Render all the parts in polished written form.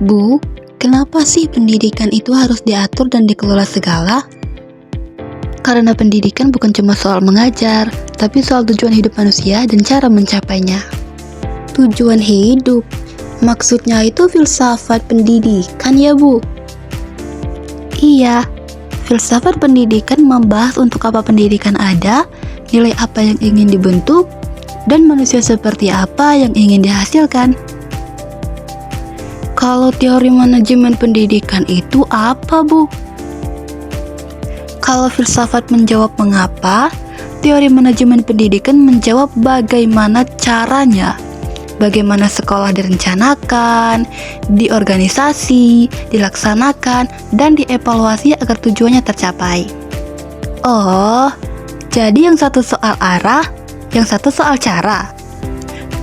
Bu, kenapa sih pendidikan itu harus diatur dan dikelola segala? Karena pendidikan bukan cuma soal mengajar, tapi soal tujuan hidup manusia dan cara mencapainya. Tujuan hidup? Maksudnya itu filsafat pendidikan ya, Bu? Iya, filsafat pendidikan membahas untuk apa pendidikan ada, nilai apa yang ingin dibentuk, dan manusia seperti apa yang ingin dihasilkan. Kalau teori manajemen pendidikan itu apa, Bu? Kalau filsafat menjawab mengapa, teori manajemen pendidikan menjawab bagaimana caranya. Bagaimana sekolah direncanakan, diorganisasi, dilaksanakan, dan dievaluasi agar tujuannya tercapai. Oh, jadi yang satu soal arah, yang satu soal cara.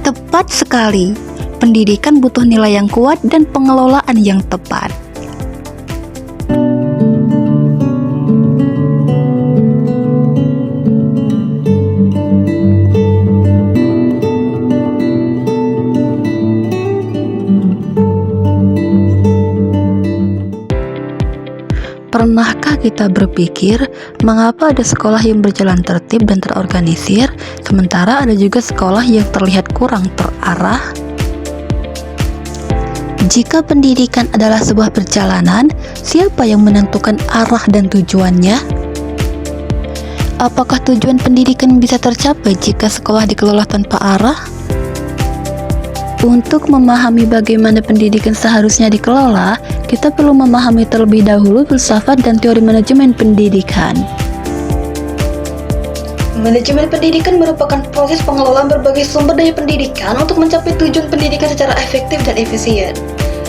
Tepat sekali. Pendidikan butuh nilai yang kuat dan pengelolaan yang tepat. Pernahkah kita berpikir mengapa ada sekolah yang berjalan tertib dan terorganisir, sementara ada juga sekolah yang terlihat kurang terarah? Jika pendidikan adalah sebuah perjalanan, siapa yang menentukan arah dan tujuannya? Apakah tujuan pendidikan bisa tercapai jika sekolah dikelola tanpa arah? Untuk memahami bagaimana pendidikan seharusnya dikelola, kita perlu memahami terlebih dahulu filsafat dan teori manajemen pendidikan. Manajemen pendidikan merupakan proses pengelolaan berbagai sumber daya pendidikan untuk mencapai tujuan pendidikan secara efektif dan efisien.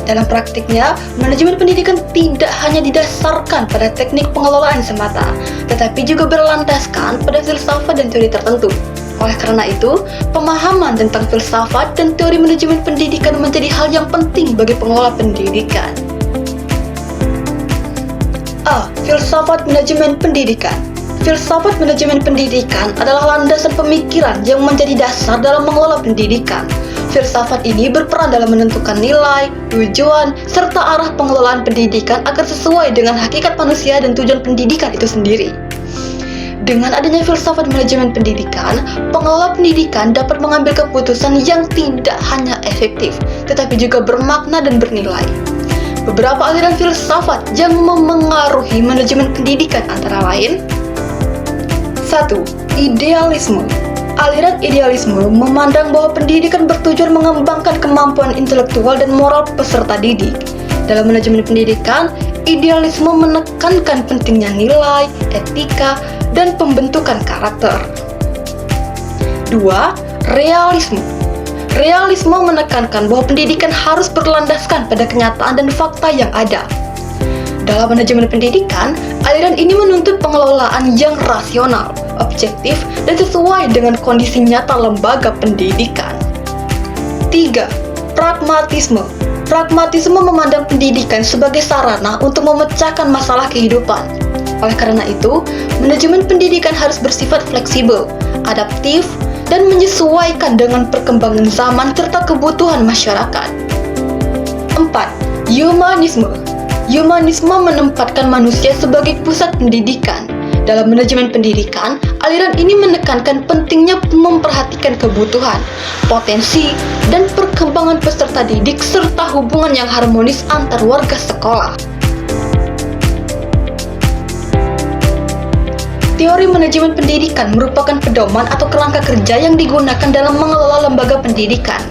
Dalam praktiknya, manajemen pendidikan tidak hanya didasarkan pada teknik pengelolaan semata, tetapi juga berlandaskan pada filsafat dan teori tertentu. Oleh karena itu, pemahaman tentang filsafat dan teori manajemen pendidikan menjadi hal yang penting bagi pengelola pendidikan. A. Filsafat manajemen pendidikan. Filsafat manajemen pendidikan adalah landasan pemikiran yang menjadi dasar dalam mengelola pendidikan. Filsafat ini berperan dalam menentukan nilai, tujuan, serta arah pengelolaan pendidikan agar sesuai dengan hakikat manusia dan tujuan pendidikan itu sendiri. Dengan adanya filsafat manajemen pendidikan, pengelola pendidikan dapat mengambil keputusan yang tidak hanya efektif, tetapi juga bermakna dan bernilai. Beberapa aliran filsafat yang memengaruhi manajemen pendidikan antara lain: 1. Idealisme. Aliran idealisme memandang bahwa pendidikan bertujuan mengembangkan kemampuan intelektual dan moral peserta didik. Dalam manajemen pendidikan, idealisme menekankan pentingnya nilai, etika, dan pembentukan karakter. 2. Realisme. Realisme menekankan bahwa pendidikan harus berlandaskan pada kenyataan dan fakta yang ada. Dalam manajemen pendidikan, aliran ini menuntut pengelolaan yang rasional, objektif, dan sesuai dengan kondisi nyata lembaga pendidikan. 3. Pragmatisme. Pragmatisme memandang pendidikan sebagai sarana untuk memecahkan masalah kehidupan. Oleh karena itu, manajemen pendidikan harus bersifat fleksibel, adaptif, dan menyesuaikan dengan perkembangan zaman serta kebutuhan masyarakat. 4. Humanisme. Humanisme menempatkan manusia sebagai pusat pendidikan. Dalam manajemen pendidikan, aliran ini menekankan pentingnya memperhatikan kebutuhan, potensi, dan perkembangan peserta didik serta hubungan yang harmonis antar warga sekolah. Teori manajemen pendidikan merupakan pedoman atau kerangka kerja yang digunakan dalam mengelola lembaga pendidikan.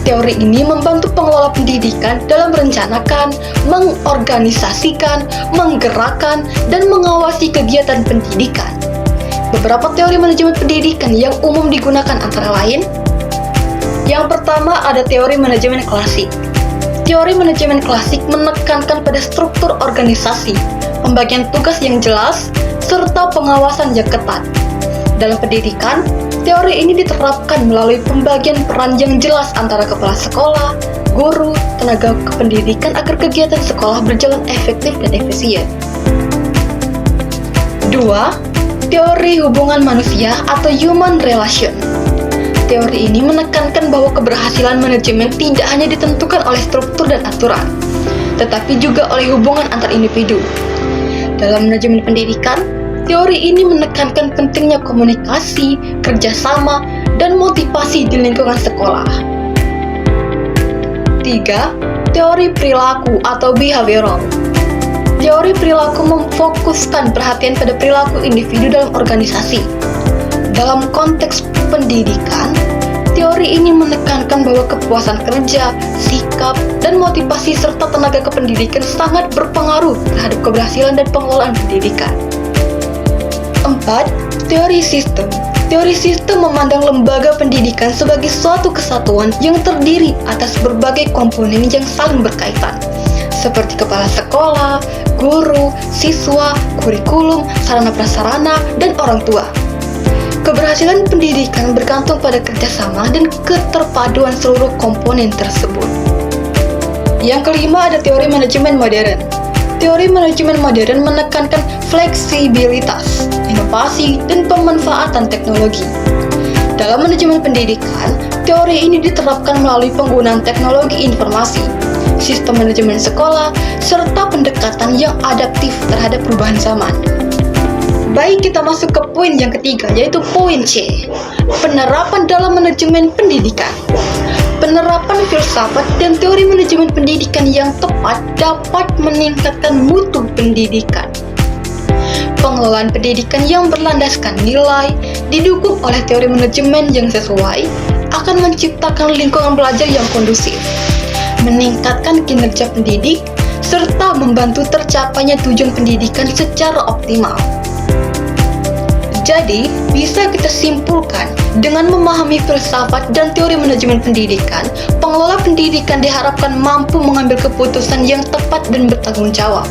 Teori ini membantu pengelola pendidikan dalam merencanakan, mengorganisasikan, menggerakkan, dan mengawasi kegiatan pendidikan. Beberapa teori manajemen pendidikan yang umum digunakan antara lain: yang pertama ada teori manajemen klasik. Teori manajemen klasik menekankan pada struktur organisasi, pembagian tugas yang jelas, serta pengawasan yang ketat. Dalam pendidikan, teori ini diterapkan melalui pembagian peran yang jelas antara kepala sekolah, guru, tenaga kependidikan agar kegiatan sekolah berjalan efektif dan efisien. 2. Teori hubungan manusia atau human relation. Teori ini menekankan bahwa keberhasilan manajemen tidak hanya ditentukan oleh struktur dan aturan, tetapi juga oleh hubungan antar individu. Dalam manajemen pendidikan, teori ini menekankan pentingnya komunikasi, kerjasama, dan motivasi di lingkungan sekolah. 3. Teori perilaku atau behavioral. Teori perilaku memfokuskan perhatian pada perilaku individu dalam organisasi. Dalam konteks pendidikan, teori ini menekankan bahwa kepuasan kerja, sikap, dan motivasi serta tenaga kependidikan sangat berpengaruh terhadap keberhasilan dan pengelolaan pendidikan. 4. Teori sistem. Teori sistem memandang lembaga pendidikan sebagai suatu kesatuan yang terdiri atas berbagai komponen yang saling berkaitan, seperti kepala sekolah, guru, siswa, kurikulum, sarana prasarana, dan orang tua. Keberhasilan pendidikan bergantung pada kerjasama dan keterpaduan seluruh komponen tersebut. Yang kelima ada teori manajemen modern. Teori manajemen modern menekankan fleksibilitas, inovasi, dan pemanfaatan teknologi. Dalam manajemen pendidikan, teori ini diterapkan melalui penggunaan teknologi informasi, sistem manajemen sekolah, serta pendekatan yang adaptif terhadap perubahan zaman. Baik, kita masuk ke poin yang ketiga, yaitu poin C, penerapan dalam manajemen pendidikan. Penerapan filsafat dan teori manajemen pendidikan yang tepat dapat meningkatkan mutu pendidikan. Pengelolaan pendidikan yang berlandaskan nilai, didukung oleh teori manajemen yang sesuai, akan menciptakan lingkungan belajar yang kondusif, meningkatkan kinerja pendidik, serta membantu tercapainya tujuan pendidikan secara optimal. Jadi, bisa kita simpulkan, dengan memahami filsafat dan teori manajemen pendidikan, pengelola pendidikan diharapkan mampu mengambil keputusan yang tepat dan bertanggung jawab.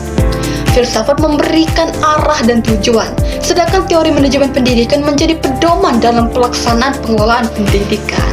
Filsafat memberikan arah dan tujuan, sedangkan teori manajemen pendidikan menjadi pedoman dalam pelaksanaan pengelolaan pendidikan.